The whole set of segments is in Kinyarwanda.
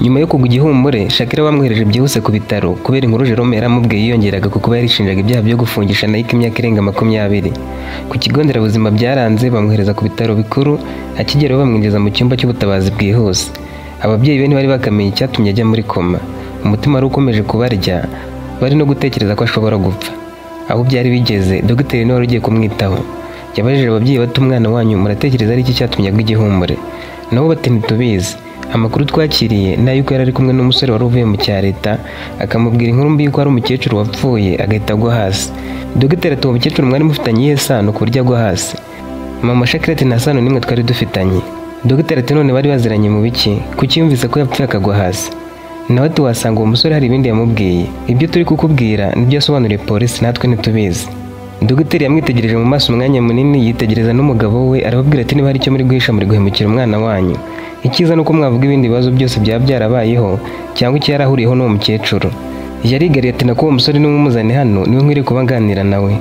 Nyuma yo kugwa igihumure, Shakira bamwohereje byihuse ku bitaro kubera inkuru Jerome yaramubwiye yiyongeraga kuko yarishinjaga ibyaha byo gufungisha Nike imyaka irenga 20. Ku kigo nderabuzima byaranze bamwohereza ku bitaro bikuru, akigeraho bamwinjiza mu cyumba cy'ubutabazi bwihuse. Ababyeyi be ntibari bakamenye icyatumye ajya muri koma. Umutima wari ukomeje kubarya, bari no gutekereza ko ashobora gupfa. Aho byari bigeze, dogiteri niwe wari ugiye kumwitaho. Yabajije ababyeyi bati umwana wanyu muratekereza ari iki cyatumye agwa igihumure? Nabo bati ntitubizi. Amakuru twakiriye na yuko yari ari kumwe n'umusore wari uvuye mu cya leta, akamubwira inkuru mbi yuko ari umukecuru wapfuye agahita agwa hasi. Dogiteri ati uwo mukecuru mwari mufitanye iyihe sano ku buryo agwa hasi? Mama Shakira ati nta sano nimwe twari dufitanye. Dogiteri ati none bari baziranye mu biki? Kuki yumvise ko yapfuye akagwa hasi? Nawe ati wasanga uwo musore hari ibindi yamubwiye. Ibyo turi kukubwira nibyo yasobanuriye polisi, natwe ntitubizi. Dogiteri yamwitegereje mu maso umwanya munini, yitegereza n'umugabo we, arababwira ati niba hari icyo muri guhisha muri guhemukira umwana wanyu. Icyiza nuko mwavuga ibindi bibazo byose byaba byarabayeho cyangwa icyo yarahuriyeho n'uwo mukecuru. Yarigariye ati nako uwo musore niwe umuzane hano, niwe nkwiriye kuba nganira nawe,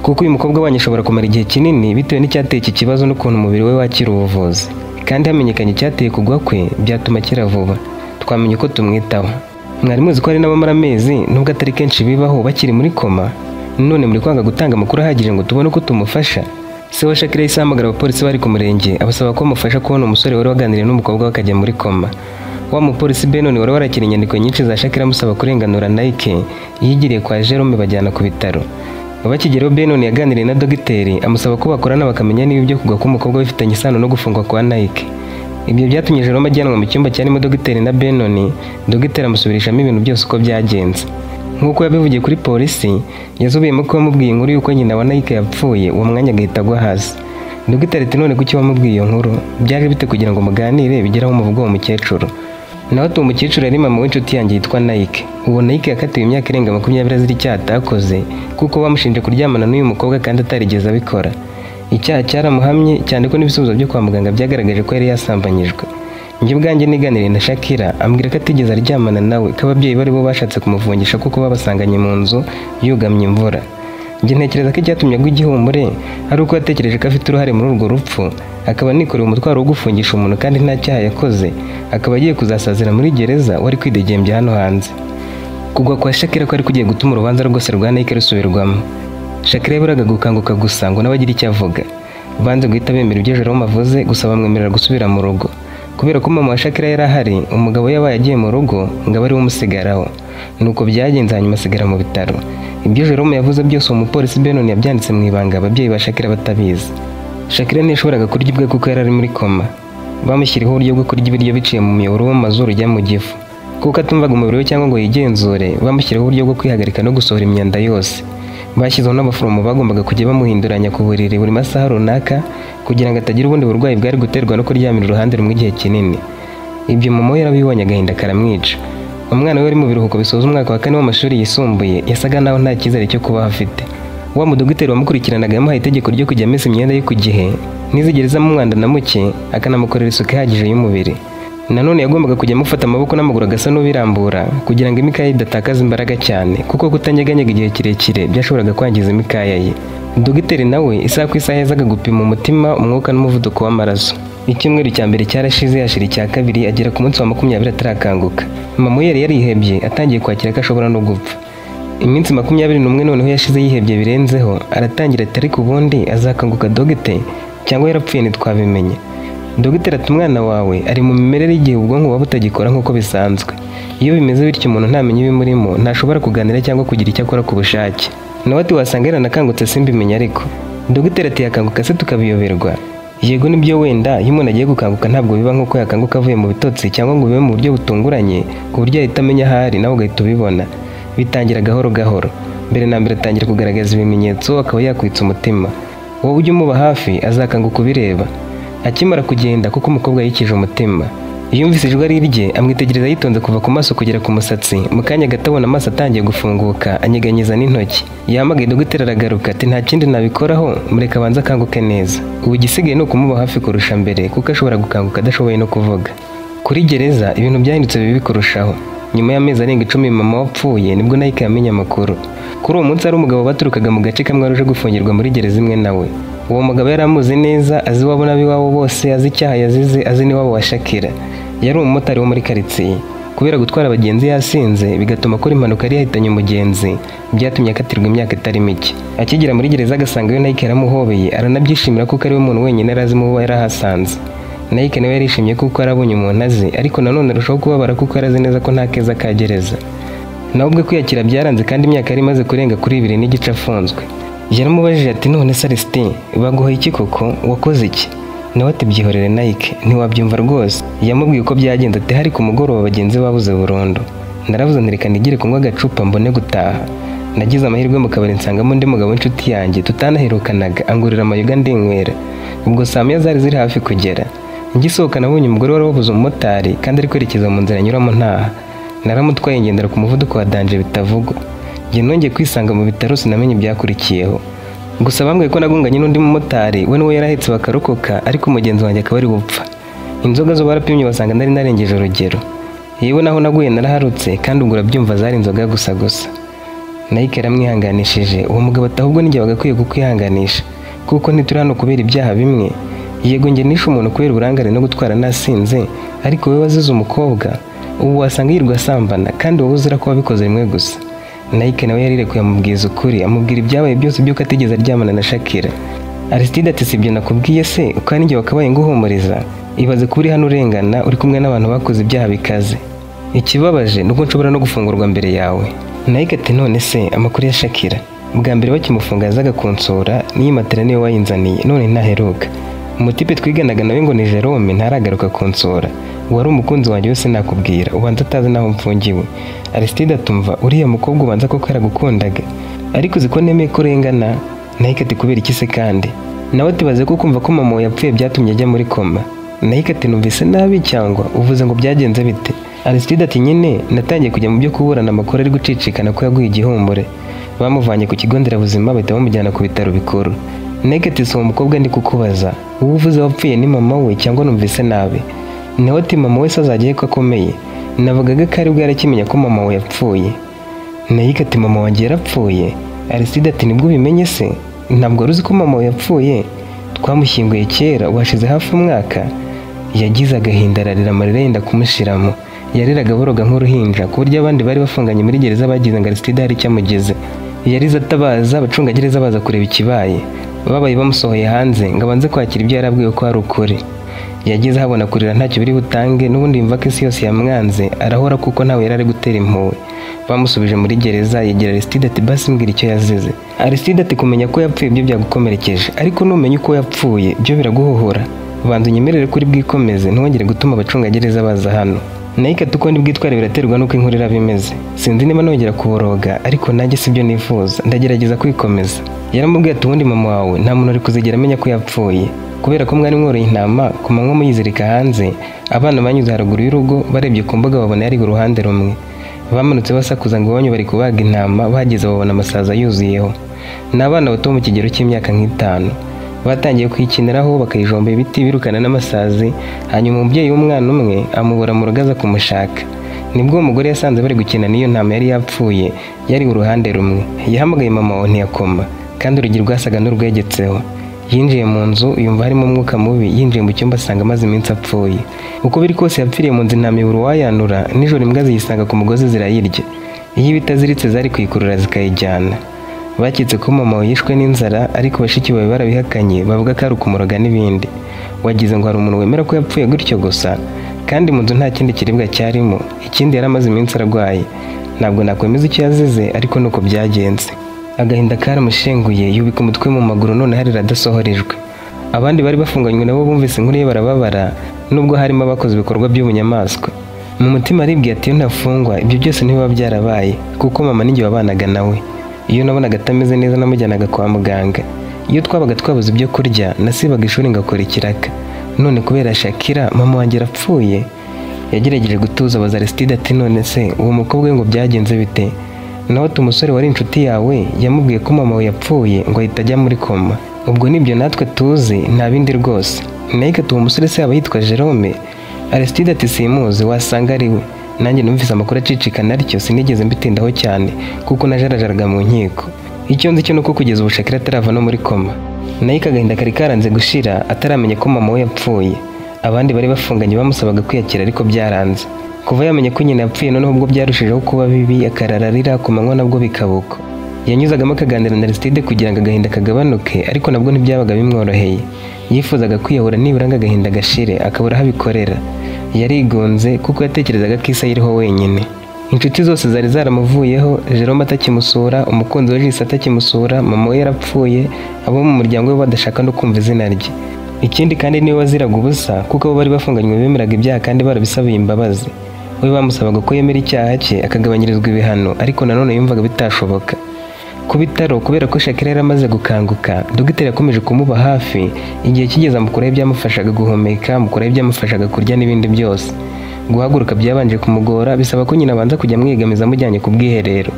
kuko uyu mukobwa wanyu ashobora kumara igihe kinini bitewe n'icyateye iki kibazo n'ukuntu umubiri we wakira ubuvuzi, kandi hamenyekanye icyateye kugwa kwe byatuma akira vuba. Twamenye ko tumwitaho. Mwari muzi ko hari n'abamara amezi nubwo atari kenshi bibaho bakiri muri koma, none muri kwanga gutanga amakuru ahagije ngo tubone uko tumufasha. Se wa Shakira yahise ahamagara abapolisi bari ku murenge abasaba ko bamufasha kubona umusore wari waganiriye n'umukobwa we akajya muri koma. Wa mupolisi Benon wari warakira inyandiko nyinshi za Shakira amusaba kurenganura Nike, yigiriye kwa Jerome bajyana ku bitaro. Bakigeraho Benon yaganiriye na dogiteri amusaba ko bakorana bakamenya niba ibyo kugwa k'umukobwa bifitanye isano no gufungwa kwa Nike. Ibyo byatumye Jerome ajyanwa mu cyumba cyarimo dogiteri na Benon. Dogiteri amusubirishamo ibintu byose uko byagenze. Nk'uko yabivugiye kuri polisi, yazubiyemo ko yamubwiye inkuru y'uko nyina wa Nike yapfuye, uwo mwanya agahita agwa hasi. Dogiteri ati none kuki wamubwiye iyo nkuru? Byaje bite kugira ngo muganire bigeraho umuvugo uwo mukecuru? Nawe ati umukecuru yari mama w'inshuti yanjye yitwa Nike. Uwo Nike yakatiwe imyaka irenga 20 azira icyaha atakoze kuko bamushinje kuryamana n'uyu mukobwa kandi atarigeze abikora. Icyaha cyaramuhamye cyane ko n'ibisubizo byo kwa muganga byagaragaje ko yari yasambanyijwe. Njye ubwanjye niganiriye na Shakira ambwira ko atigeze aryamana nawe, ko ababyeyi bari bo bashatse kumufungisha kuko babasanganye mu nzu yugamye imvura. Njye ntekereza ko icyatumye agwa igihumure ari uko yatekereje ko afite uruhare muri urwo rupfu, akaba nikoreye umutwaro wo gufungisha umuntu kandi nta cyaha yakoze, akaba agiye kuzasazira muri gereza wari kwidegembya hano hanze. Kugwa kwa Shakira ko ari kugiye gutuma urubanza rwose rwa Nike rusubirwamo. Shakira yaburaga gukanguka gusa ngo nawe agire icyo avuga. Banze guhita bemera ibyo Jerome avuze, gusa bamwemerera gusubira mu rugo. Kubera ko mama wa Shakira yari ahari, umugabo yabaye agiye mu rugo ngo abe ari we umusigaraho. Nuko byagenze hanyuma asigara mu bitaro. Ibyo Jerome yavuze byose uwo mupolisi Benon yabyanditse mu ibanga ababyeyi ba Shakira batabizi. Shakira ntiyashoboraga kurya ibwe kuko yari ari muri koma. Bamushyiriho uburyo bwo kurya ibiryo biciye mu miyoboro wo mu mazuru ujya mu gifu. Kuko atumvaga umubiri we cyangwa ngo yigenzure, bamushyiriho uburyo bwo kwihagarika no gusohora imyanda yose. Bashyizeho n'abaforomo bagombaga kujya bamuhinduranya ku buriri buri masaha runaka kugira ngo atagira ubundi burwayi bwari guterwa no kuryamira uruhande rumwe igihe kinini. Ibyo mama we yarabibonye agahinda karamwica. Umwana we wari mu biruhuko bisoza umwaka wa 4 w'amashuri yisumbuye yasaga naho nta cyizere cyo kuba afite. Wa mudogiteri wamukurikiranaga yamuhaye itegeko ryo kujya amesa imyenda ye ku gihe, ntizigerezamo umwanda na muke, akanamukorera isuku ihagije y'umubiri. Nanone yagombaga kujya amufata amaboko n'amaguru agasa n'ubirambura kugira ngo imikaya idatakaza imbaraga cyane, kuko kutanyeganyega igihe kirekire byashoboraga kwangiza imikaya ye. Dogiteri nawe isaha ku isaha yazaga gupima umutima, umwuka n'umuvuduko w'amaraso. Icyumweru cya mbere cyarashize, hashira icya kabiri, agera ku munsi wa 20 atarakanguka. Mama we yari yarihebye, atangiye kwakira ko ashobora no gupfa. Iminsi 21 noneho yashize yihebye birenzeho, aratangira ati ariko ubundi azakanguka dogiteri cyangwa yarapfuye ntitwabimenye. Dogiteri ati umwana wawe ari mu mimerere y'igihe ubwonko buba butagikora nk'uko bisanzwe. Iyo bimeze bityo umuntu ntamenye ibimurimo, ntashobora kuganira cyangwa kugira icyo akora ku bushake. Nawe ati wasanga yaranakangutse simbimenye ariko. Dogiteri ati yakanguka se tukabiyoberwa? Yego nibyo wenda iyo umuntu agiye gukanguka ntabwo biba nk'uko yakanguka avuye mu bitotsi cyangwa ngo bibe mu buryo butunguranye ku buryo ahita amenya ahari nawe ugahita ubibona. Bitangira gahoro gahoro. Mbere na mbere atangira kugaragaza ibimenyetso, akaba yakwitsa umutima. Wowe ujye umuba hafi azakanguka ubireba. Akimara kugenda kuko umukobwa yikije umutima, yumvise ijwi ari rye, amwitegereza yitonze kuva ku maso kugera ku musatsi. Mu kanya gato abona amaso atangiye gufunguka, anyeganyeza n'intoki. Yahamagaye dogiteri aragaruka ati nta kindi nabikoraho, mureka abanza akanguke neza. Ubu igisigaye ni ukumuba hafi kurusha mbere kuko ashobora gukanguka adashoboye no kuvuga. Kuri gereza ibintu byahindutse bibi kurushaho. Nyuma y'amezi arenga 10 mama wapfuye nibwo Nike yamenye amakuru. Kuri uwo munsi ari umugabo baturukaga mu gace kamwe aruje gufungirwa muri gereza imwe nawe. Uwo mugabo yaramuzi neza, azi wabo n'abiwabo bose, azi icyaha yazize, azi n'iwabo wa Shakira. yari umumotari wo muri karitsiye. Kubera gutwara abagenzi yasinze bigatuma akora impanuka yari yahitanye umugenzi, byatumye akatirwa imyaka itari mike. Akigera muri gereza agasanga yo Nike yaramuhobeye, aranabyishimira kuko ari we muntu wenyine yari azi mu bo yarahasanze. Nike nawe yarishimye kuko arabonye umuntu azi, ariko nanone arushaho kubabara kuko arazi neza ko nta keza ka gereza. Nawe ubwe kwiyakira byaranze kandi imyaka yari imaze kurenga kuri 2 n'igice afunzwe. Yaramubajije ati none Celestin baguhoye iki koko, wakoze iki? Nawe ati byihorere Nike, ntiwabyumva rwose. Yamubwiye uko byagenze ati hari ku mugoroba abagenzi babuze burundu. Naravuze nti reka nigire kunywa agacupa mbone gutaha. Nagize amahirwe mu kabari nsangamo undi mugabo w'inshuti yanjye tutanaherukanaga, angurira amayoga ndinywera. Ubwo saa moya zari ziri hafi kugera. Ngisohoka nabonye umugore wari wabuze umumotari kandi ari kwerekeza mu nzira anyuramo ntaha. Naramutwaye ngendera ku muvuduko wa danje bitavugwa. Njye nongeye kwisanga mu bitaro sinamenye ibyakurikiyeho. Gusa bambwiye ko nagunganye n'undi mumotari we niwe yarahetse bakarokoka, ariko umugenzi wanjye akaba ari bupfa. Inzoga zo barapimye basanga ndari narengeje urugero. Yewe naho naguye naraharutse kandi ubwo urabyumva zari inzoga gusa. Nike yaramwihanganishije, uwo mugabo ati ahubwo ninjye bagakwiye kukwihanganisha kuko ntituri hano kubera ibyaha bimwe. Yego njye nishe umuntu kubera uburangare no gutwara nasinze, ariko wowe wazize umukobwa ubu wasanga yirwa asambana kandi wowe uzira ko wabikoze rimwe gusa. Nike nawe yarirekuye amubwiza ukuri, amubwira ibyabaye byose by'uko atigeze aryamana na Shakira. Aristide ati sibyo nakubwiye se, uko ninjye wakabaye nguhumuriza. Ibaze kuri hano urengana uri kumwe n'abantu bakoze ibyaha bikaze. Ikibabaje nuko nshobora no gufungurwa mbere yawe. Nike ati none se amakuru ya Shakira, bwa mbere bakimufunga yazaga kunsura, niyi matera niyo wayinzaniye none ntaheruka. Umutipe twiganaga nawe ngo ni Jerome ntaragaruka kunsura. Wari umukunzi wanjye wese nakubwira, ubanza atazi naho mfungiwe. Aristide atumva uriya mukobwa ubanza ko yaragukundaga, ariko uziko nemeye ko urengana. Nike ati kubera iki se kandi? Nawe atibaze ko kumva ko mama yapfuye byatumye ajya muri koma. Nike ati numvise nabi cyangwa uvuze ngo byagenze bite? Aristide ati nyine natangiye kujya mu byo kuburana amakuru ari gucicikana ko yaguye igihumbure. Bamuvanye ku kigo nderabuzima bahita bamujyana ku bitaro bikuru. Nike ati so umukobwa ndi kukubaza, uwo uvuze wapfuye ni mama we cyangwa numvise nabi? Nawe ati mama wese azagiye ko akomeye. Navugaga ko ari bwo yarakimenya ko mama we yapfuye. Nike ati mama wanjye yarapfuye? Aristide ati nibwo ubimenye se? Ntabwo uzi ko mama we yapfuye? Twamushyinguye kera washize hafi umwaka. Yagize agahinda ararira amarira yenda kumushiramo. Yariraga boroga nk'uruhinja ku buryo abandi bari bafunganye muri gereza bagize ngo Aristide hari icyamugeze. Yarize atabaza, abacunga gereza baza kureba ikibaye. Babaye bamusohoye hanze ngo abanze kwakira ibyo yarabwiwe ko ari ukuri. Yagize habona kurira ntacyo biri butange, n'ubundi yumva ko isi yose yamwanze, arahora kuko nawe yarari gutera impuhwe. Bamusubije muri gereza, yegera Aristide ati basi mbwira icyo yazize. Aristide ati kumenya ko yapfuye byo byagukomerekeje, ariko numenya uko yapfuye byo biraguhohora. Banza unyemerere kuri bwikomeze ntwongere gutuma abacunga gereza baza hano. Nike ati uko ndi bwitware biraterwa nuko inkuru irabimeze. Sinzi niba nongera kuboroga, ariko nanjye sibyo nifuza, ndagerageza kwikomeza. Yaramubwiye ati ubundi mama wawe nta muntu ari kuzigera amenya ko yapfuye, kubera ko mwari mworoye intama ku manywa muyizirika hanze. Abana banyuze haruguru y'urugo barebye ku mbuga babona yari uruhande rumwe. Bamanutse basakuza ngo iwanyu bari kubaga intama, bageze babona amasaza yuzuyeho. Ni abana bato mu kigero cy'imyaka nk'itanu. Batangiye kwikiniraho bakayijomba ibiti birukana n'amasazi. Hanyuma umubyeyi w'umwana umwe amubura mu rugaza kumushaka. Nibwo umugore yasanze bari gukina n'iyo ntama yari yapfuye, yari uruhande rumwe. Yahamagaye mama we ntiyakoma kandi urugi rwasaga n'urwegetseho. Yinjiye mu nzu yumva harimo umwuka mubi, yinjiye mu cyumba asanga amaze iminsi apfuye. Uko biri kose yapfiriye mu nzu intama ibura uwayanura, nijoro imbwa ziyisanga ku mugozi zirayirya. Iyo ibitaziritse zari kuyikurura zikayijyana. Bakitse ko mama we yishwe n'inzara, ariko bashiki bawe barabihakanye bavuga ko ari ukumuroga n'ibindi. Wagize ngo hari umuntu wemera ko yapfuye gutyo gusa, kandi mu nzu nta kindi kiribwa cyarimo, ikindi yari amaze iminsi arwaye. Ntabwo nakwemeza icyo yazize, ariko nuko byagenze. Agahinda karamushenguye, yubika umutwe mu maguru none harira adasohorejwe. Abandi bari bafunganywe nabo bumvise inkuru ye barababara, nubwo harimo abakoze ibikorwa by'ubunyamaswa. Mu mutima aribwiye ati iyo ntafungwa ibyo byose ntibiba byarabaye, kuko mama ninjye wabanaga nawe. Iyo nabonaga atameze neza namujyanaga kwa muganga. Iyo twabaga twabuze ibyo kurya nasibaga ishuri ngakora ikiraka. None kubera Shakira mama wanjye arapfuye. Yagerageje gutuza abaza Aristide ati none se uwo mukobwa we ngo byagenze bite? Nawe ati umusore wari inshuti yawe yamubwiye ko mama we yapfuye ngo ahita ajya muri koma. Ubwo nibyo natwe tuzi nta bindi rwose. Nike ati uwo musore se yaba yitwa Jerome? Aristide ati simuzi, wasanga ari we. Nanjye numvise amakuru acicikana aricyo sinigeze mbitindaho cyane kuko najarajaraga mu nkiko. Icyo nzi cyo nuko kugeza ubu Shakira atarava no muri koma. Nike agahinda kari karanze gushira ataramenya ko mama we yapfuye. abandi bari bafunganye bamusabaga kwiyakira ariko byaranze. Kuva yamenye ko nyina yapfuye noneho ubwo byarushijeho kuba bibi, akarararira ku manywa nabwo bikabuka. Yanyuzagamo akaganira na Aristide kugira ngo agahinda kagabanuke, ariko nabwo ntibyabaga bimworoheye. Yifuzaga kwiyahura nibura ngo agahinda gashire, akabura aho abikorera. Yarigunze kuko yatekerezaga ko isi ayiriho wenyine. Inshuti zose zari zaramuvuyeho, Jerome atakimusura, umukunzi we Jisi atakimusura, mama we yarapfuye, abo mu muryango we badashaka no kumva izina rye. Ikindi kandi niwe waziraga ubusa kuko abo bari bafunganywe bemeraga ibyaha kandi barabisabiye imbabazi. We bamusabaga ko yemera icyaha cye akagabanyirizwa ibihano, ariko nanone yumvaga bitashoboka. Ku bitaro kubera ko Shakira yari amaze gukanguka, dogiteri yakomeje kumuba hafi, igihe kigeze amukuraho ibyamufashaga guhumeka, amukuraho ibyamufashaga kurya n'ibindi byose. Guhaguruka byabanje kumugora, bisaba ko nyina abanza kujya amwegamiza amujyanye ku bwiherero.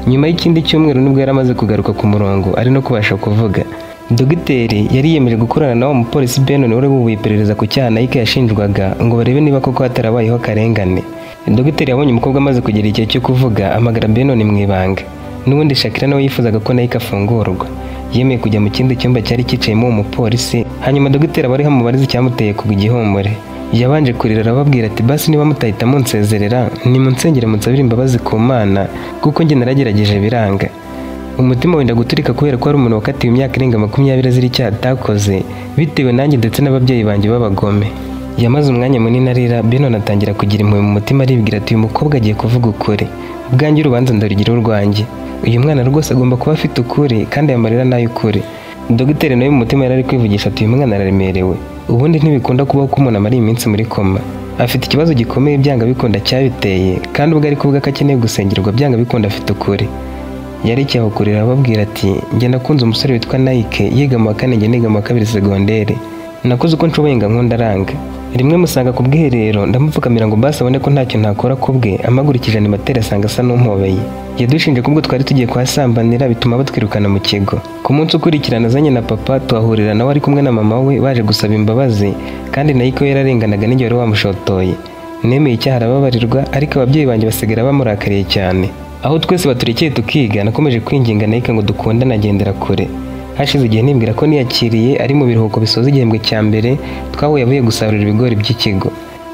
Nyuma y'ikindi cyumweru nibwo yari amaze kugaruka ku murongo, ari no kubasha kuvuga. Dogiteri yari yemeje gukorana na wa mupolisi Benon wari bubuye iperereza ku cyaha Nike yashinjwaga ngo barebe niba koko hatarabayeho akarengane. Dogiteri yabonye umukobwa amaze kugera igihe cyo kuvuga, amagara Benon mu ibanga. N'ubundi Shakira nawe yifuzaga ko Nike afungurwa. Yemeye kujya mu kindi cyumba cyari cyicayemo uwo mupolisi, hanyuma dogiteri abari hamubariza icyamuteye kugwa igihumure. Yabanje kurira arababwira ati basi niba mutahita munsezerera, nimunsengere munsabire imbabazi ku Mana kuko njye naragerageje biranga. Umutima wenda guturika kubera ko ari umuntu wakatiwe imyaka irenga 20 azira icyaha atakoze, bitewe nanjye ndetse n'ababyeyi banjye b'abagome. Yamaze umwanya munini arira, Benon atangira kugira impuhwe mu mutima, aribwira ati uyu mukobwa agiye kuvuga ukuri. Ubwanjye urubanza ndarugira urwanjye. Uyu mwana rwose agomba kuba afite ukuri kandi amarira nayo ukuri. Dogiteri nawe mu mutima yari kwivugisha ati uyu mwana araremerewe. Ubundi ntibikunda kubaho ko umuntu amara iminsi muri koma. Afite ikibazo gikomeye byanga bikunda cyabiteye, kandi ubwo ari kuvuga ko akeneye gusengerwa byanga bikunda afite ukuri. Yari cyaho kurira ababwira ati njye nakunze umusore witwa Nike, yiga mu wa 4 njye niga mu wa 2 segondere. Nakoze uko nshoboye nga nkunda aranga. Rimwe musanga ku bwiherero ndamupfukamira ngo basi abone ko ntacyo ntakora kubwe, amagurikije animateri asanga asa n'umpobeye. Yadushinje kubwo twari tugiye kwasambanira bituma batwirukana mu kigo. Ku munsi ukurikirana azanye na papa tuhahurira nawe ari kumwe na mama we baje gusaba imbabazi, kandi Nike yararenganaga n'ijye wari wamushotoye. Nemeye icyaha arababarirwa, ariko ababyeyi banjye basigara bamurakariye cyane. Aho twese baturekeye tukiga, nakomeje kwinginga Nike ngo dukundane agendera kure. Hashize igihe nimbwira ko niyakiriye ari mu biruhuko bisoza igihembwe cya mbere, twahuye avuye gusarura ibigori by'ikigo.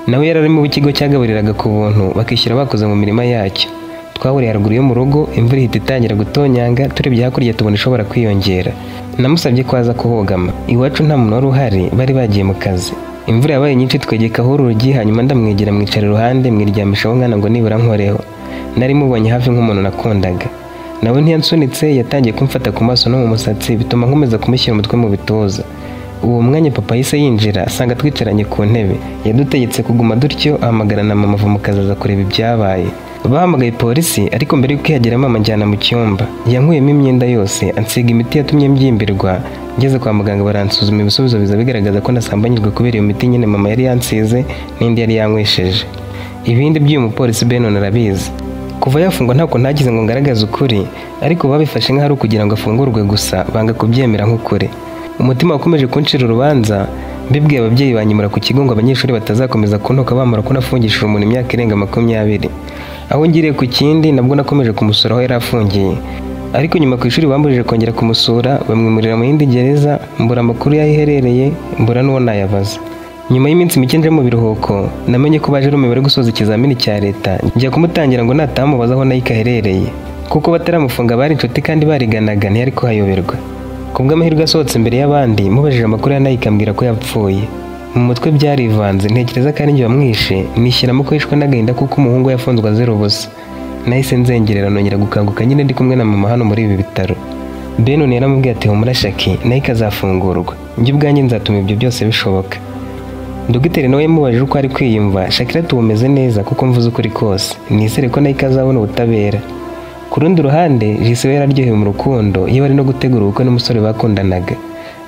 Nawe yarari mu kigo cyagaburiraga ku buntu, bakishyura bakoze mu mirima yacyo. Twahuriye haruguru yo mu rugo, imvura ihita itangira gutonyanga, turebye hakurya tubona ishobora kwiyongera. Namusabye ko aza kuhogama. Iwacu nta muntu wari uhari, bari bagiye mu kazi. Imvura yabaye nyinshi twegekaho urugi, hanyuma ndamwegera mwicara iruhande, mwiryamishaho nkana ngo nibura nkoreho. Nari mubonye hafi nk'umuntu nakundaga. Nawe ntiyansunitse, yatangiye kumfata ku maso no mu musatsi, bituma nkomeza kumushyira umutwe mu bituza. Uwo mwanya papa yise yinjira, asanga twicaranye ku ntebe. Yadutegetse kuguma dutyo, ahamagara na mama ava mu kazi aza kureba ibyabaye. Bahamagaye polisi, ariko mbere y'uko ihagera mama njyana mu cyumba. Yankuyemo imyenda yose, ansiga imiti yatumye mbyimbirwa. Ngeze kwa muganga baransuzuma, ibisubizo biza bigaragaza ko nasambanyijwe kubera iyo miti nyine mama yari yansize n'indi yari yanywesheje. Ibindi by'uyu mupolisi Benon arabizi. Kuva yafungwa ntabwo ntagize ngo ngaragaze ukuri, ariko babifashe nk'aho ari ukugira ngo afungurwe gusa, banga kubyemera nk'ukuri. Umutima wakomeje kunshira urubanza, mbibwiye ababyeyi banyimura ku kigo ngo abanyeshuri batazakomeza kuntoka bamara ko nafungishije umuntu imyaka irenga 20. Aho ngiriye ku kindi nabwo nakomeje kumusura aho yari afungiye, ariko nyuma ku ishuri bambujije kongera kumusura, bamwimurira mu yindi gereza, mbura amakuru yayiherereye, mbura n'uwo nayabaza. Nyuma y'iminsi mike nje mu biruhuko, namenye ko baje Jerome bari gusoza ikizamini cya leta, njya kumutangira ngo natamubaza aho Nike aherereye, kuko bataramufunga bari inshuti kandi bariganaga, ntiyari kuhayoberwa. Kubw'amahirwe asohotse imbere y'abandi, mubajije amakuru ya Nike ambwira ko yapfuye. Mu mutwe byarivanze, ntekereza ko ari njye wamwishe, nishyiramo ko yishwe n'agahinda kuko umuhungu yafunzwe azira ubusa. Nahise nzengerera nongera gukanguka nyine ndi kumwe na mama hano muri ibi bitaro. Benon yaramubwiye ati humura Shaki, Nike azafungurwa, njye ubwanjye nzatuma ibyo byose bishoboka. Dogiteri nawe yamubajije uko ari kwiyumva. Shakira tumeze neza kuko mvuze ukuri kose, nizere ko Nike azabona ubutabera. Ku rundi ruhande Jisi we yararyohewe mu rukundo, iyo bari no gutegura ubukwe n'umusore bakundanaga.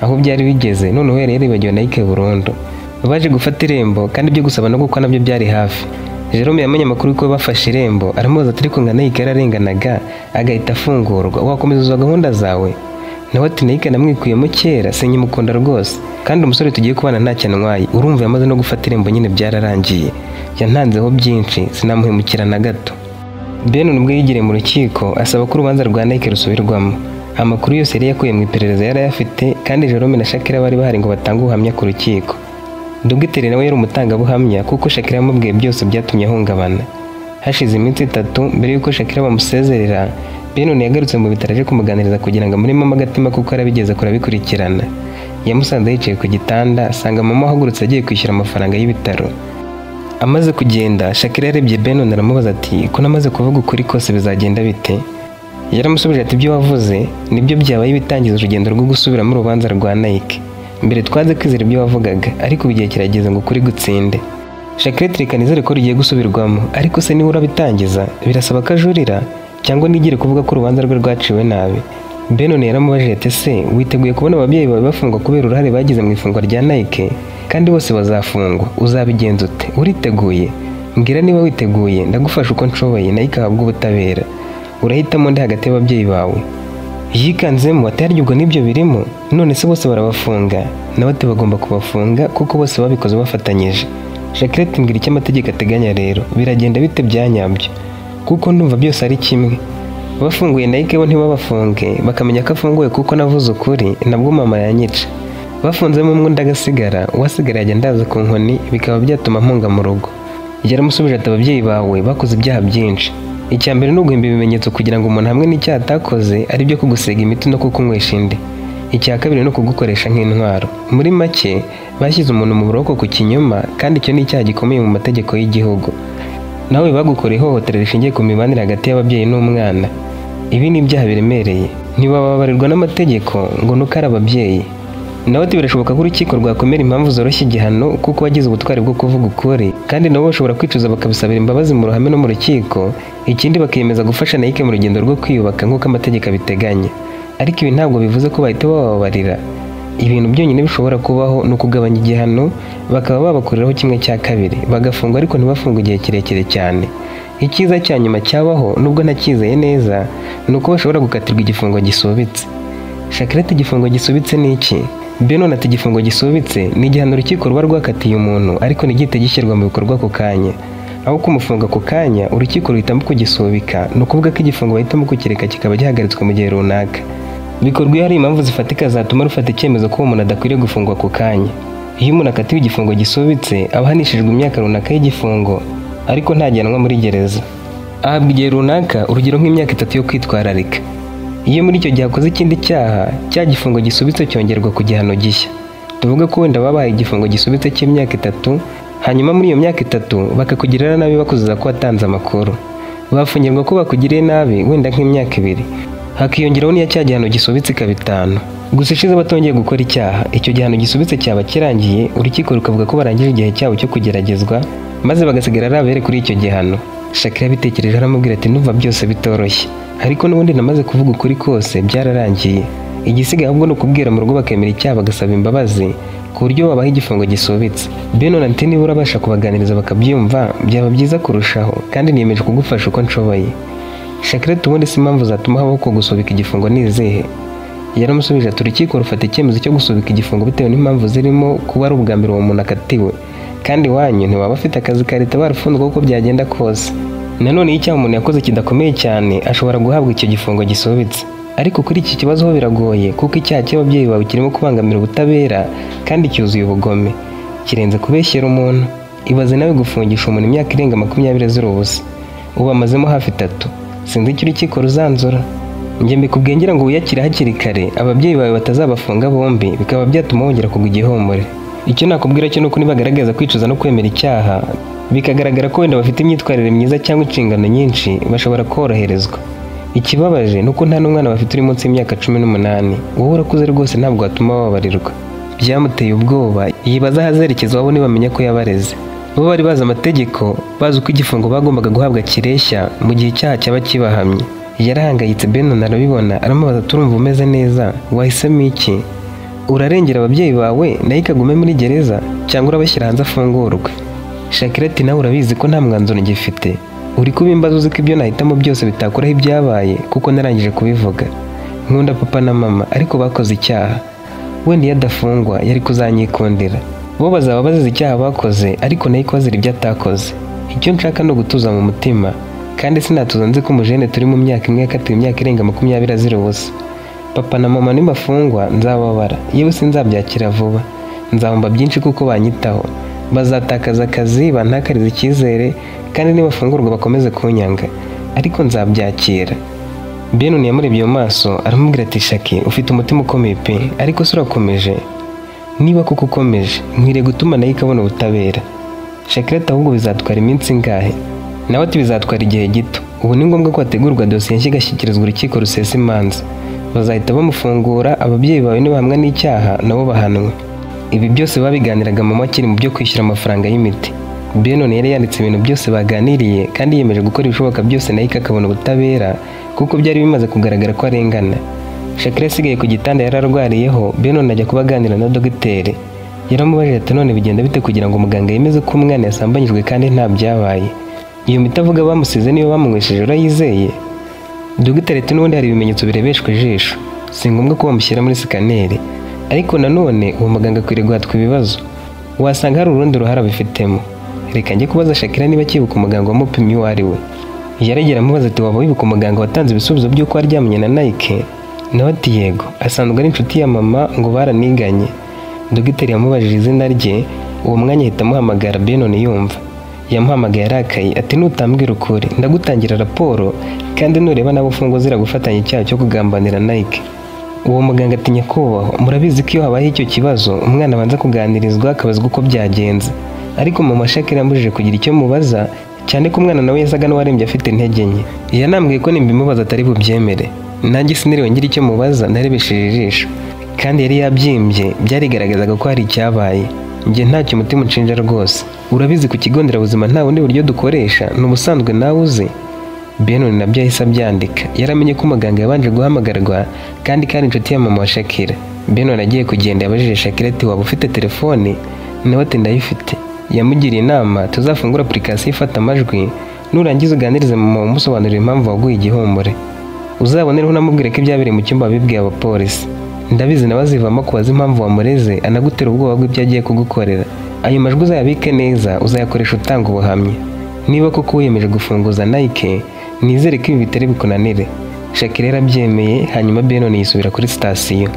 Aho byari bigeze noneho yari yaribagiwe Nike burundu. Baje gufata irembo kandi ibyo gusaba no gukwa nabyo byari hafi. Jerome yamenye amakuru ko bafashe irembo, aramubaza ati ariko nga Nike yararenganaga agahita afungurwa, wakomeza gahunda zawe? Nawe ati Nike namwikuyemo kera, sinyimukunda rwose, kandi umusore tugiye kubana nta cyantwaye. Urumva yamaze no gufata irembo nyine byararangiye. Yantanzeho byinshi, sinamuhemukira na gato. Benon ubwo yigiriye mu rukiko asaba ko urubanza rwa Nike rusubirwamo. Amakuru yose yari yakuye mu iperereza yarayafite, kandi Jerome na Shakira bari bahari ngo batange ubuhamya ku rukiko. Dogiteri nawe yari umutangabuhamya kuko Shakira yamubwiye byose byatumye ahungabana. Hashize iminsi 3 mbere yuko Shakira bamusezerera, Benon yagarutse mu bitaro aje kumuganiriza kugira ngo amuremo agatima kuko arabigeze kurabikurikirana. Yamusanze yicaye ku gitanda, asanga mama ahagurutse agiye kwishyura amafaranga y'ibitaro. Amaze kugenda, Shakira yarebye Benon aramubaza ati ko namaze kuvuga ukuri kose bizagenda bite? Yaramusubije ati ibyo wavuze nibyo byabaye bitangiza urugendo rwo gusubira mu rubanza rwa Nike. Mbere twaze kwizera ibyo wavugaga, ariko bigiye kirageze ngo kuri gutsinde. Shakira ati nizere ko rugiye gusubirwamo, ariko se niba urabitangiza birasaba ko ajurira cyangwa nigire kuvuga ko urubanza rwe rwaciwe nabi. Benon yaramubajije ati se witeguye kubona ababyeyi bawe bafungwa kubera uruhare bagize mu ifungwa rya Nike kandi bose bazafungwa, uzabigenza ute? Uriteguye? Mbwira niba witeguye ndagufasha uko nshoboye Nike ahabwa ubutabera. Urahitamo ndi hagati y'ababyeyi bawe? Yikanzemo ataryubwo n'ibyo birimo, none se bose barabafunga nawe ati bagomba kubafunga kuko bose babikoze bafatanyije. Shakira ati mbwira icyo amategeko ateganya rero, biragenda bite byanyabyo? Kuko ndumva byose ari kimwe. Bafunguye Nike bo ntibabafunge bakamenya ko afunguye kuko navuze ukuri, nabwo mama yanyica. Bafunzemo umwe ndagasigara, uwasigara yajya ndaza ku nkoni bikaba byatuma mpunga mu rugo. Yaramusubije ati ababyeyi bawe bakoze ibyaha byinshi. Icya mbere ni uguhimba ibimenyetso kugira ngo umuntu hamwe n'icyaha atakoze ari byo kugusiga imiti no kukunywesha indi. Icya kabiri ni ukugukoresha nk'intwaro. Muri make bashyize umuntu mu buroko ku kinyoma, kandi icyo ni icyaha gikomeye mu mategeko y'igihugu. Nawe bagukoreye ihohotera rishingiye ku mibanire hagati y'ababyeyi n'umwana. Ibi ni ibyaha biremereye, ntibababarirwa n'amategeko ngo nuko ari ababyeyi. Nawe ati birashoboka ko urukiko rwakomera impamvu zoroshya igihano kuko wagize ubutwari bwo kuvuga ukuri, kandi nabo bashobora kwicuza bakabisabira imbabazi mu ruhame no mu rukiko. Ikindi bakiyemeza gufasha Nike mu rugendo rwo kwiyubaka nk'uko amategeko abiteganya. Ariko ibi ntabwo bivuze ko bahita bababarira. Ibintu byonyine bishobora kubaho ni ukugabanya igihano, bakaba babakuriraho 1/2, bagafungwa ariko ntibafungwe igihe kirekire cyane. Icyiza cya nyuma cyabaho nubwo ntacyizeye neza ni uko bashobora gukatirwa igifungo gisubitse. Shakira ati igifungo gisubitse ni iki? Benon ati igifungo gisubitse ni igihano urukiko ruba rwakatiye umuntu ariko ntigihite gishyirwa mu bikorwa ako kanya. Aho kumufunga ako kanya urukiko ruhitamo kugisubika, ni ukuvuga ko igifungo bahitamo kukireka kikaba gihagaritswe mu gihe runaka. Bikorwa iyo hari impamvu zifatika zatuma rufata icyemezo ko umuntu adakwiriye gufungwa ako kanya. Iyo umuntu akatiwe igifungo gisubitse aba ahanishijwe imyaka runaka y'igifungo ariko ntajyanwa muri gereza. Ahabwa igihe runaka, urugero nk'imyaka 3 yo kwitwararika. Iyo muri icyo gihe akoze ikindi cyaha, cya gifungo gisubitse cyongerwa ku gihano gishya. Tuvuga ko wenda babahaye igifungo gisubitse cy'imyaka 3, hanyuma muri iyo myaka 3 bakakugirira nabi bakuziza ko watanze amakuru. Bafungirwa ko bakugiriye nabi wenda nk'imyaka 2, hakiyongeraho n'iya cya gihano gisubitse ikaba 5. Gusa ishize batongeye gukora icyaha, icyo gihano gisubitse cyaba kirangiye, urukiko rukavuga ko barangije igihe cyabo cyo kugeragezwa, maze bagasigara ari abere kuri icyo gihano. Shakira bitekereje aramubwira ati ndumva byose bitoroshye, ariko n'ubundi namaze kuvuga ukuri kose byararangiye. Igisigaye ahubwo ni ukubwira mu rugo bakemera icyaha bagasaba imbabazi ku buryo babaha igifungo gisubitse. Benon ati niba urabasha kubaganiriza bakabyumva byaba byiza kurushaho, kandi niyemeje kugufasha uko nshoboye. Shakira ubundi si impamvu zatuma habaho ko gusubika igifungo ni izihe? Yaramusubije ati urukiko rufata icyemezo cyo gusubika igifungo bitewe n'impamvu zirimo kuba ari ubwa mbere uwo muntu akatiwe, kandi wanyu ntiwaba afite akazi ka leta barafunzwe uko byagenda kose. Nanone iyo icyaha umuntu yakoze kidakomeye cyane ashobora guhabwa icyo gifungo gisubitse. Ariko kuri iki kibazo ho biragoye kuko icyaha cy'ababyeyi bawe kirimo kubangamira ubutabera kandi cyuzuye ubugome, kirenze kubeshyera umuntu. Ibaze nawe gufungisha umuntu imyaka irenga 20 zira ubusa, ubu amazemo hafi 3. Sinzi icyo urukiko ruzanzura. Njye mbikubwiye ngira ngo wiyakire hakiri kare, ababyeyi bawe batazabafunga bombi bikaba byatuma wongera kugwa igihomore. Icyo nakubwira cyo nuko nibagaragaza kwicuza no kwemera icyaha, bikagaragara ko wenda bafite imyitwarire myiza cyangwa inshingano nyinshi, bashobora koroherezwa. Ikibabaje nuko nta n'umwana bafite uri munsi y'imyaka 18. Wowe urakuze rwose ntabwo watuma bababarirwa. Byamuteye ubwoba, yibaza ahazerekeza wabo nibamenya ko yabareze. Bo bari bazi amategeko, bazi uko igifungo bagombaga guhabwa kireshya mu gihe icyaha cyaba kibahamye. Yarahangayitse. Benon arabibona, aramubaza turumva umeze neza, wahisemo iki? Urarengera ababyeyi bawe nayo ikagume muri gereza cyangwa urabashyira hanze afungurwe? Shakira ati nawe urabizi ko nta mwanzuro ngifite, uri kubimbaza uzi ko ibyo nahitamo byose bitakuraho ibyabaye kuko narangije kubivuga. Nkunda papa na mama ariko bakoze icyaha, wenda iyo adafungwa yari kuzanyikundira. Bo bazaba bazize icyaha bakoze ariko nayo kwazira ibyo atakoze. Icyo nshaka no gutuza mu mutima, kandi sinatuza nzi ko umujene turi mu myaka imwe yakatiwe imyaka irenga 20 azira ubusa. Papa na mama nibafungwa nzababara, yewe sinzabyakira vuba. nzahomba byinshi kuko banyitaho, bazatakaza akazi, bantakariza icyizere kandi nibafungurwa bakomeze kunyanga, ariko nzabyakira. Benon yamurebye mu maso aramubwira ati Shaki, ufite umutima ukomeye pe, ariko se urakomeje? Niba kuko ukomeje nkwiriye gutuma nayo ikabona ubutabera. Shakira ati ahubwo bizatwara iminsi ingahe? Nawe ati bizatwara igihe gito. Ubu ni ngombwa ko hategurwa dosiye nshya igashyikirizwa urukiko rusesa imanza. Bazahita bamufungura, ababyeyi bawe nibahamwa n'icyaha nabo bahanwe. Ibi byose babiganiraga mama akiri mu byo kwishyura amafaranga y'imiti. Benon yari yanditse ibintu byose baganiriye kandi yiyemeje gukora ibishoboka byose nayo ikakabona ubutabera kuko byari bimaze kugaragara ko arengana. Shakira asigaye ku gitanda yararwariyeho, Benon ajya kuba aganira na dogiteri. Yaramubajije ati none bigenda bite kugira ngo muganga yemeze ko umwana yasambanyijwe kandi nta byabaye? Iyo miti avuga bamusize niyo bamunywesheje urayizeye? Dogiteri ati n'ubundi hari ibimenyetso birebeshwa ijisho, si ngombwa ko bamushyira muri sikaneri, ariko nanone uwo muganga akwiriye guhatwa ibibazo, wasanga hari urundi ruhara bifitemo. Reka njye kubaza Shakira niba akibuka umuganga wamupimye uwo ari we. Yaragera amubaza ati waba wibuka umuganga watanze ibisubizo by'uko waryamanye na Nike? Nawe ati yego, asanzwe ari inshuti ya mama ngo baraniganye. Dogiteri yamubajije izina rye, uwo mwanya ahita amuhamagara Benon yumva. Yamuhamagaye arakaye ati nutambwira ukuri ndagutangira raporo kandi nureba nabo ufungo zira gufatanya icyaha cyo kugambanira Nike. Uwo muganga ati nyakubahwa, murabizi ko iyo habaye icyo kibazo umwana abanza kuganirizwa akabazwa uko byagenze, ariko mama Shakira yambujije kugira icyo mubaza cyane ko umwana nawe yasaga n'uwarembye afite intege nke. Yanambwiye ko nimbimubaza atari bubyemere. Nanjye siniriwe ngira icyo mubaza, narebesheje ijisho kandi yari yabyimbye, byarigaragazaga ko hari icyabaye. Njye ntacyo umutima unshinja rwose. Urabizi ku kigo nderabuzima nta bundi buryo dukoresha, n'ubusanzwe nawe uzi. Benon nabyo yahise abyandika. Yaramenye ko umuganga yabanje guhamagarwa kandi kandi inshuti ya mama wa Shakira. Benon agiye kugenda yabajije Shakira ati waba ufite telefone? Nawe ati ndayifite. Yamugiriye inama tuzafungura application ifata amajwi, nurangiza uganirize mama umusobanurira impamvu waguye igihumure. Uzabonereho unamubwire ko ibyabereye mu cyumba bibwiye abapolisi. Ndabizi nawe azivamo kubaza impamvu wamureze anagutera ubwoba bw'ibyo agiye kugukorera. Ayo majwi uzayabike neza, uzayakoresha utanga ubuhamya. Niba koko wiyemeje gufunguza Nike, nizere ko ibi bitari bikunanire. Shakira yarabyemeye, hanyuma Benon yisubira kuri sitasiyo.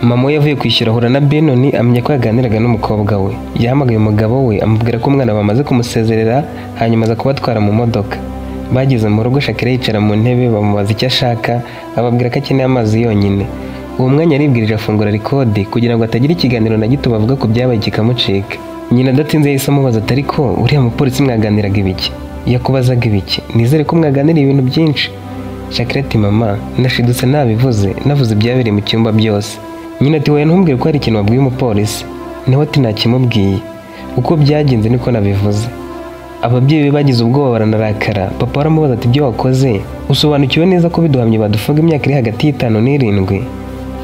Mama we yavuye kwishyura ahura na Benon amenya ko yaganiraga n'umukobwa we. Yahamagaye umugabo we amubwira ko umwana bamaze kumusezerera, hanyuma aza kubatwara mu modoka. Bageze mu rugo Shakira yicara mu ntebe bamubaza icyo ashaka, ababwira ko akeneye amazi yonyine. Uwo mwanya aribwirije afungura record kugira ngo atagira ikiganiro na gito bavuga ku byabaye kikamucika. Nyina adatinze yahise amubaza ati ariko uriya mupolisi mwaganiraga ibiki? Yakubazaga ibiki? Nizere ko mwaganiriye ibintu byinshi. Shakira ati mama, nashidutse nabivuze, navuze ibyabereye mu cyumba byose. Nyina ati wowe ntumbwire ko hari ikintu wabwiye umupolisi? Nawe ati ntakimubwiye. Uko byagenze niko nabivuze. Ababyeyi be bagize ubwoba baranarakara. Papa aramubaza ati ibyo wakoze usobanukiwe neza ko biduhamye badufunga imyaka iri hagati y'5 n'7?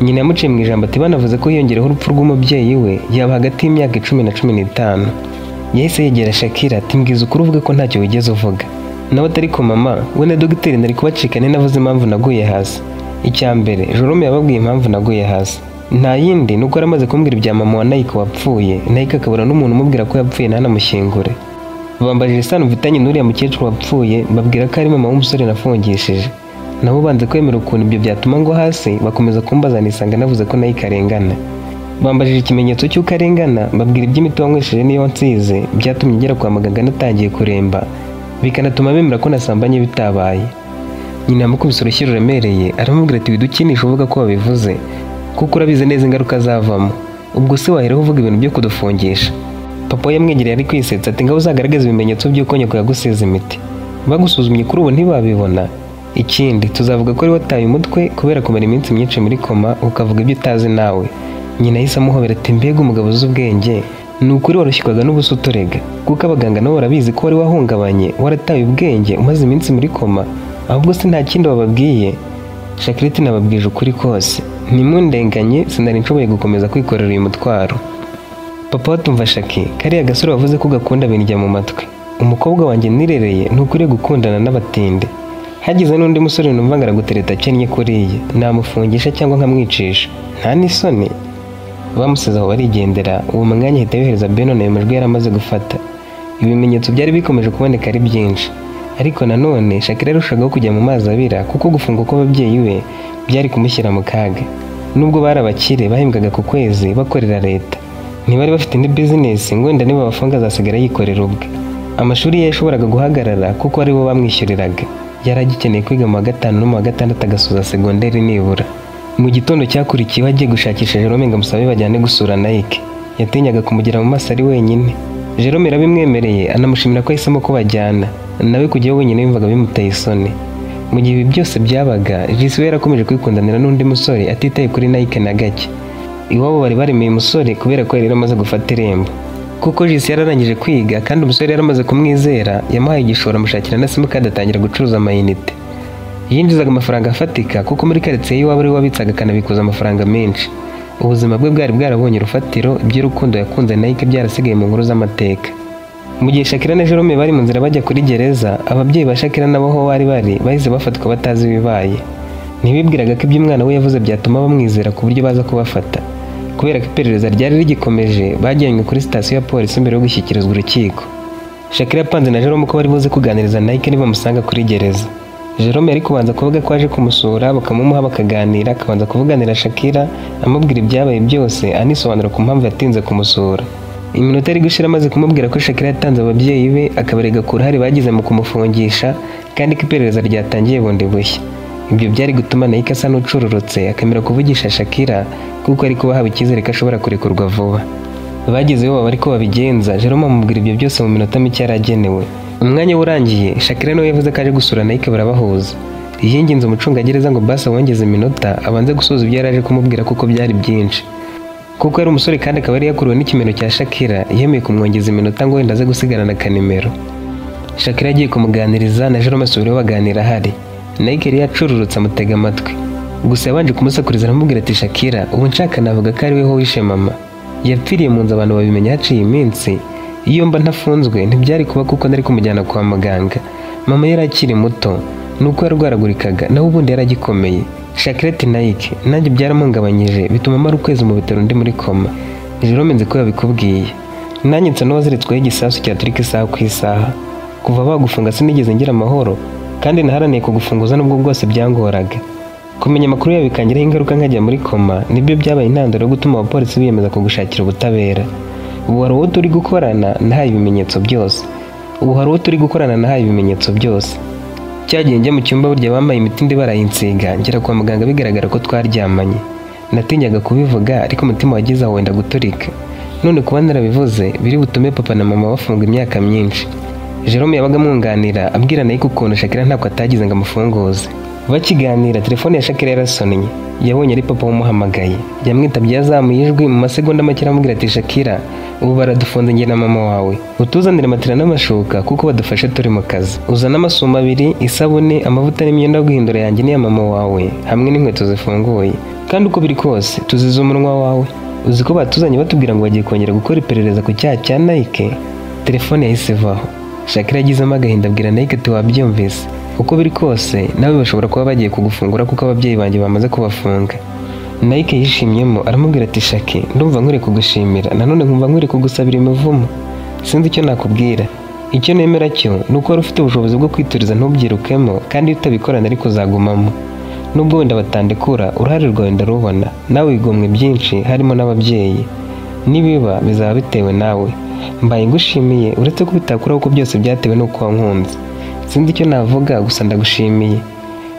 Nyina yamuciye mu ijambo ati banavuze ko yongereho urupfu rw'umubyeyi we yaba hagati y'imyaka 10 na 15. Yahise yegera Shakira ati mbwiza ukuri uvuge ko ntacyo wigeze uvuga. Nawe ati ariko mama, we na dogiteri nari kubacikane navuze impamvu naguye hasi. Icya mbere Jerome yababwiye impamvu naguye hasi, nta yindi nuko aramaze kumbwira ibya mama wa Nike wapfuye, Nike akabura n'umuntu umubwira ko yapfuye ntanamushyingure. Bambajije isano mfitanye n'uriya mukecuru wapfuye, babwira ko ari mama w'umusore nafungishije. Nabo banze kwemera ukuntu ibyo byatuma ngo hasi, bakomeza kumbaza nisanga navuze ko Nike arengana. Bambajije ikimenyetso cy'uko arengana, babwira iby'imiti wanywesheje niyo nsize byatumye ngera kwa muganga natangiye kuremba, bikanatuma bemera ko nasambanye bitabaye. Nyina yamukubise urushyi ruremereye aramubwira ati widukinisha uvuga ko wabivuze, kuko urabizi neza ingaruka zavamo. Ubwo se waheraho uvuga ibintu byo kudufungisha? Papa yamwegereye ari kwisetsa ati ngaho uzagaragaza ibimenyetso by'uko nyoko yagusize imiti. Bagusuzumye kuri ubu ntibabibona. Ikindi tuzavuga ko ari wataye umutwe kubera kumara iminsi myinshi muri koma ukavuga ibyo utazi nawe. Nyina yahise amuhobera ati mbega umugabo uzi ubwenge, ni ukuri warushyirwaga n'ubusa utorega, kuko abaganga nabo barabizi ko wari wahungabanye warataye ubwenge umaze iminsi muri koma. Ahubwo se nta kindi wababwiye? Shakira nababwije ukuri kose, ntimundenganye, sinari nshoboye gukomeza kwikorera uyu mutwaro. Papa watumva Shaki, kariya gasore wavuze ko gakunda binjya mu matwi. Umukobwa wanjye nirereye ntukuriye gukundana n'abatinde. Hagize n'undi musore numva ngaragutereta akennye kuriye, namufungisha cyangwa nkamwicisha. Nta n'isoni. Bamusize aho barigendera, uwo mwanya ahita yohereza Benon ayo majwi yaramaze gufata. Ibimenyetso byari bikomeje kuboneka ari byinshi, ariko nanone Shakira yarushagaho kujya mu mazi abira kuko gufunga kw'ababyeyi be byari kumushyira mu kaga. Nubwo bari abakire bahembwaga ku kwezi bakorera leta, ntibari bafite indi business ngo wenda niba bafunga azasigara yikorera ubwe. Amashuri ye yashoboraga guhagarara kuko ari bo bamwishyuriraga. Yari agikeneye kwiga mu wa gatanu no mu wa gatandatu agasoza segonderi nibura. Mu gitondo cyakurikiyeho agiye gushakisha Jerome ngo amusabe bajyane gusura Nike. Yatinyaga kumugera mu maso ari wenyine. Jerome yarabimwemereye anamushimira ko ahisemo ko bajyana. Nawe kujyayo wenyine yumvaga bimuteye isoni. Mu gihe ibi byose byabaga, Jisi we yarakomeje kwikundanira n'undi musore atitaye kuri Nike na gake. Iwabo bari baremeye umusore kubera ko yari yaramaze gufata irembo. Kuko Jisi yararangije kwiga kandi umusore yaramaze kumwizera, yamuhaye igishoro amushakira na simukadi atangira gucuruza amayinite. Yinjizaga amafaranga afatika kuko muri karitsiye y'iwabo ari we wabitsaga akanabikuza amafaranga menshi. Ubuzima bwe bwari bwarabonye urufatiro, iby'urukundo yakunze Nike byarasigaye mu nkuru z'amateka. Mu gihe Shakira na Jerome bari mu nzira bajya kuri gereza, ababyeyi ba Shakira nabo aho bari bahise bafatwa batazi ibibaye. Ntibibwiraga ko iby'umwana we yavuze byatuma bamwizera ku buryo baza kubafata. Kubera ko iperereza ryari rigikomeje, bajyanywe kuri sitasiyo ya polisi mbere yo gushyikirizwa urukiko. Shakira yapanze na Jerome ko bari buze kuganiriza Nike nibamusanga kuri gereza. Jerome yari kubanza kuvuga ko aje kumusura, bakamumuha bakaganira, akabanza kuvuganira Shakira amubwira ibyabaye byose, anisobanura ku mpamvu yatinze kumusura. Iminota yari gushira amaze kumubwira ko Shakira yatanze ababyeyi be, akabarega ku ruhare bagize mu kumufungisha kandi ko iperereza ryatangiye bundi bushya. Ibyo byari gutuma Nike asa n'ucururutse, akamera kuvugisha Shakira kuko ari kubaha icyizere ko ashobora kurekurwa vuba. Bagezeho bari ko babigenza, Jerome amubwira ibyo byose mu minota mike yaragenewe. Umwanya urangiye, Shakira nawe yavuze ko aje gusura Nike barabahuza. Yinginze umucungagereza ngo basi awongeze iminota abanze gusoza ibyo yaraje kumubwira kuko byari byinshi. Kuko yari umusore kandi akaba yari yakuruwe n'ikimero cya Shakira, yemeye kumwongeza iminota ngo wenda aze gusigarana akanimero. Shakira yagiye kumuganiriza na Jerome asubiraho baganira ahari. Nike yari yacururutse amutega amatwi. Gusa yabanje kumusakuriza aramubwira ati Shakira, ubu nshaka navuga ko ari we ho wishe mama. Yapfiriye mu nzu abantu babimenya haciye iminsi. Iyo mba ntafunzwe ntibyari kuba kuko nari kumujyana kwa muganga. Mama yari akiri muto, nuko yarwaragurikaga naho ubundi yaragikomeye. Shakira ati Nike, nanjye byaramuhungabanyije bituma mara ukwezi mu bitaro ndi muri koma. Jerome nzi ko yabikubwiye. Nanjye nsa n'uwaziritsweho igisasu cyaturika isaha ku isaha. Kuva bagufunga sinigeze ngira amahoro kandi naharaniye kugufunguza nubwo bwose byangoraga. Kumenya amakuru yawe bikangiraho ingaruka nkajya muri koma nibyo byabaye intandaro yo gutuma abapolisi biyemeza kugushakira ubutabera. Ubu hari uwo turi gukorana nahaye ibimenyetso byose. Cyagiye njya mu cyumba burya bambaye imiti ndi barayinsiga, ngera kwa muganga bigaragara ko twaryamanye. Natinyaga kubivuga ariko umutima wagize aho wenda guturika. None kuba narabivuze biri butume papa na mama bafunga imyaka myinshi. Jerome yabaga amwunganira abwira Nike ukuntu Shakira ntabwo atagize ngo amufunguze. Bakiganira telefone ya Shakira yarasonnye. Yabonye ari papa umuhamagaye. Yamwitabye yazamuye ijwi mu masegonda make aramubwira ati Shakira, ubu baradufunze njye na mama wawe. Utuzanire matera n'amashuka kuko badufashe turi mu kazi. Uzana amasuma 2, isabune, amavuta n'imyenda yo guhindura yanjye n'iya mama wawe hamwe n'inkweto zifunguye. Kandi uko biri kose tuzize umunwa wawe. Uzi ko batuzanye batubwira ngo bagiye kongera gukora iperereza ku cyaha cya Nike. Telefone yahise ivaho. Shakira yagizemo agahinda abwira Nike ati wabyumvise. Uko biri kose nawe bashobora kuba bagiye kugufungura kuko ababyeyi banjye bamaze kubafunga. Nike yishimyemo aramubwira ati Shaki, ndumva nkuri kugushimira nanone nkumva nkuri kugusabira imivumo. Sinzi icyo nakubwira. Icyo nemera cyo nuko wari ufite ubushobozi bwo kwituriza ntubyirukemo kandi utabikorana ariko uzagumamo. Nubwo wenda batandekura uruhare rwawe ndarubona. Nawe wigomwe byinshi harimo n'ababyeyi. Nibiba bizaba bitewe nawe. Mbaye ngushimiye uretse ko bitakuraho ko byose byatewe n'uko wankunze. Sinzi icyo navuga gusa ndagushimiye.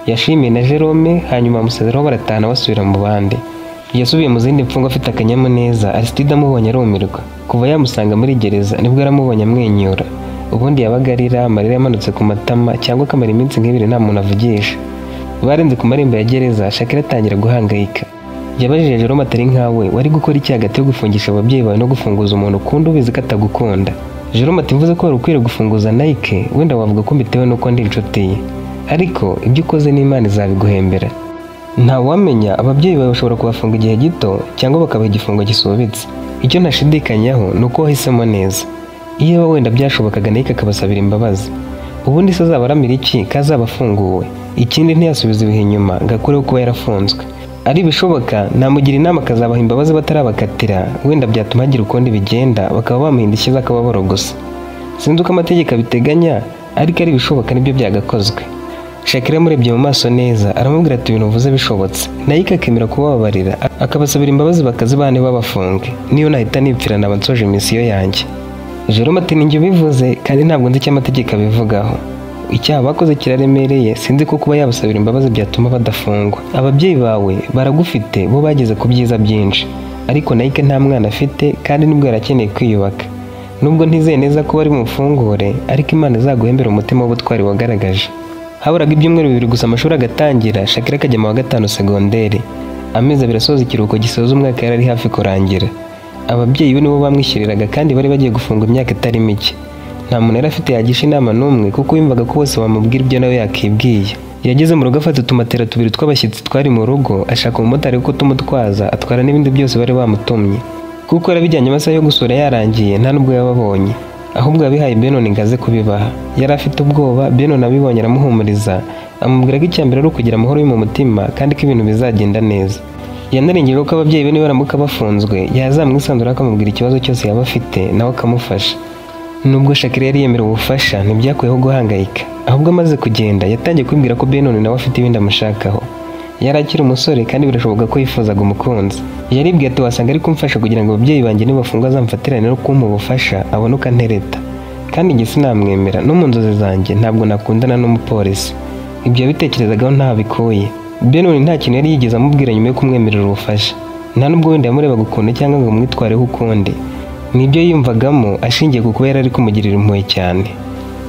Yashimiye na Jerome hanyuma amusezeraho baratahana basubira mu bandi. Yasubiye mu zindi mfungwa afite akanyamuneza. Aristide amubonye arumirwa. Kuva yamusanga muri gereza nibwo yaramubonye amwenyura. Ubundi yabaga arira, amarira yamanutse ku matama cyangwa akamara iminsi nk'ibiri nta muntu avugisha. Barenze ku marembo ya gereza, Shakira atangira guhangayika. Yabajije Jerome atari nkawe wari gukora iki hagati yo gufungisha ababyeyi bawe no gufunguza umuntu ukunda ubizi ko atagukunda. Jerome ati mvuze ko wari ukwiye gufunguza Nike wenda wavuga ko mbitewe nuko ndi inshuti ye. Ariko ibyo ukoze n'Imana izabiguhembera. Nta wamenya ababyeyi bawe bashobora kubafunga igihe gito cyangwa bakabaha igifungo gisubitse. Icyo ntashidikanyaho nuko wahisemo neza. Iyo wenda byashobokaga Nike akabasabira imbabazi. Ubundi se azabaramira iki kazaba afunguwe. Ikindi ntiyasubiza ibihe inyuma gakureho kuba yarafunzwe. Ari bishoboka namugira inama akazabaha imbabazi batarabakatira wenda byatuma hagira ukundi bigenda bakaba bamuhinda ishyize akababaro gusa. Sinzi uko amategeko abiteganya ariko ari bishoboka nibyo byagakozwe. Shakira yamurebye mu maso neza aramubwira ati ibintu uvuze bishobotse. Nike akemera kubabarira akabasabira imbabazi bakazibane babafunge. Niyo nahita nipfira naba nsoje misiyo yanjye. Jerome ati ninjye ubivuze kandi ntabwo nzi icyo amategeko abivugaho. Icyaha bakoze kiraremereye, sinzi ko kuba yabasabira imbabazi byatuma badafungwa. Ababyeyi bawe baragufite, bo bageze ku byiza byinshi, ariko Nike nta mwana afite kandi nibwo yarakeneye kwiyubaka. Nubwo ntizeye neza ko bari mufungure, ariko Imana izaguhembera umutima w'ubutwari wagaragaje. Haburaga ibyumweru 2 gusa amashuri agatangira, Shakira akajya mu wa 5 segonderi. Amezi 2 asoza ikiruhuko gisoza umwaka yari hafi kurangira. Ababyeyi be nibo bamwishyuriraga kandi bari bagiye gufunga imyaka itari mike. Nta muntu yari afite yagisha inama n'umwe kuko yumvaga ko bose bamubwira ibyo nawe yakibwiye. Yageze mu rugo afata utumatera 2 tw'abashyitsi twari mu rugo, ashaka umumotari ko tumutwaza, atwara n'ibindi byose bari bamutumye. Kuko yarabijyanye amasaha yo gusura yarangiye, nta nubwo yababonye, ahubwo yabihaye Benon ngaze kubibaha. Yari afite ubwoba, Benon abibonye aramuhumuriza, amubwira ko icyambere ari ukugira amahoro mu mutima kandi ko ibintu bizagenda neza. Yanarengejeho ko ababyeyi be nibaramuka bafunzwe yazamwisandura akamubwira ikibazo cyose yaba afite nawe akamufasha. Nubwo Shakira yari yemerewe ubufasha ntibyakuyeho guhangayika, ahubwo amaze kugenda yatangiye kwibwira ko Benon nawe afite ibindi amushakaho. Yari akiri umusore kandi birashoboka ko yifuzaga umukunzi. Yaribwiye ati wasanga ari kumfasha kugira ngo ababyeyi banjye nibafungwa azamfatirane no kumpa ubufasha abone uko antereta, kandi njye sinamwemera, no mu nzozi zanjye ntabwo nakundana n'umupolisi. Ibyo yabitekerezagaho ntabikuye. Benon nta kintu yari yigeze amubwira nyuma yo kumwemerera ubufasha, nta nubwo wenda yamurebaga ukuntu cyangwa ngo amwitwareho ukundi. Nibyo yiyumvagamo ashingiye ku kuba yari ari kumugirira impuhwe cyane.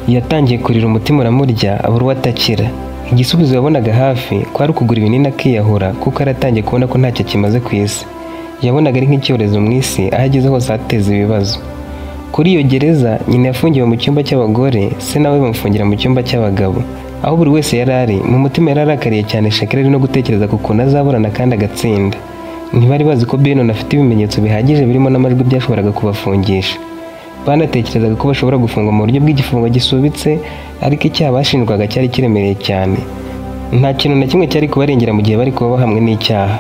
Yatangiye kurira, umutima uramurya abura uwo atakira. Igisubizo yabonaga hafi kwari ukugura ibinini akiyahura kuko yaratangiye kubona ko ntacyo kimaze ku isi. Yabonaga ari nk'icyorezo mu isi, aho ageze hose hateza ibibazo. Kuri iyo gereza nyina yafungiwe mu cyumba cy'abagore, se nawe bamufungira mu cyumba cy'abagabo. Aho buri wese yari ari, mu mutima yararakariye cyane Shakira ari no gutekereza ku kuntu azaburana kandi agatsinda. Ntibari bazi ko Benon afite ibimenyetso bihagije birimo n'amajwi byashoboraga kubafungisha. Banatekerezaga ko bashobora gufungwa mu buryo bw'igifungo gisubitse, ariko icyaha bashinjwaga cyari kiremereye cyane. Nta kintu na kimwe cyari kubarengera mu gihe bari kuba hamwe n'icyaha.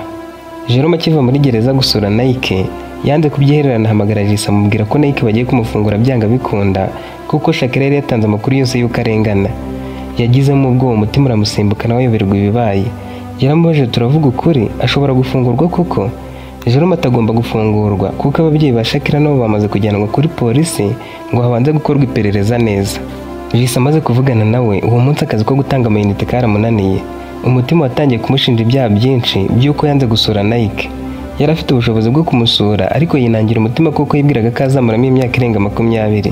Jerome akiva muri gereza gusura Nike, yanze kubyihererana ahamagara Jesse amubwira ko Nike bagiye kumufungura byanga bikunda kuko Shakira yari yatanze amakuru yose y'uko arengana. Yagizemo ubwoba, umutima uramusimbuka nawe ayoberwa ibibaye. Yaramubajije turavuga ukuri, ashobora gufungurwa koko? Jerome atagomba gufungurwa kuko ababyeyi ba Shakira nabo bamaze kujyanwa kuri polisi ngo habanze gukorwa iperereza neza. Jesse amaze kuvugana nawe, uwo munsi akazi ko gutanga amayinite karamunaniye. Umutima watangiye kumushinja ibyaha byinshi by'uko yanze gusura Nike. Yari afite ubushobozi bwo kumusura ariko yinangira umutima kuko yibwiraga ko azamuramo imyaka irenga 20.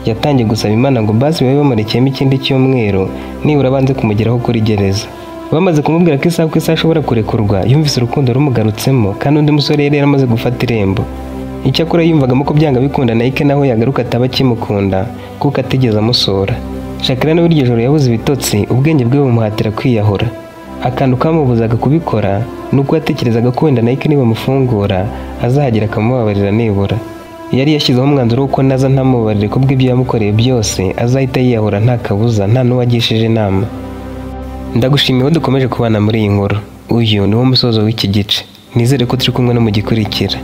Yatangiye gusaba Imana ngo basi babe bamurekeyemo ikindi cyumweru nibura banze kumugeraho kuri gereza. Bamaze kumubwira ko isaha ku isaha ashobora kurekurwa, yumvise urukundo rumugarutsemo kandi undi musore yari yaramaze gufata irembo. Icyakora yumvagamo ko byanga bikunda Nike naho yagaruka ataba kimukunda kuko atigeze amusura. Shakira nawe iryo joro yabuze ibitotsi, ubwenge bwe bumuhatira kwiyahura. Akantu kamubuzaga kubikora nuko yatekerezaga ko wenda Nike niba mufungura azahagera akamubabarira nibura. Yari yashyizeho umwanzuro w'uko naza ntamubabarire ko bw'ibyo yamukoreye byose azahita yiyahura nta kabuza, nta n'uwagishije inama. Ndagushimiye ko dukomeje kubana muri iyi nkuru. Uyu ni wo musozo w'iki gice. Nizere ko turi kumwe no mu gikurikira.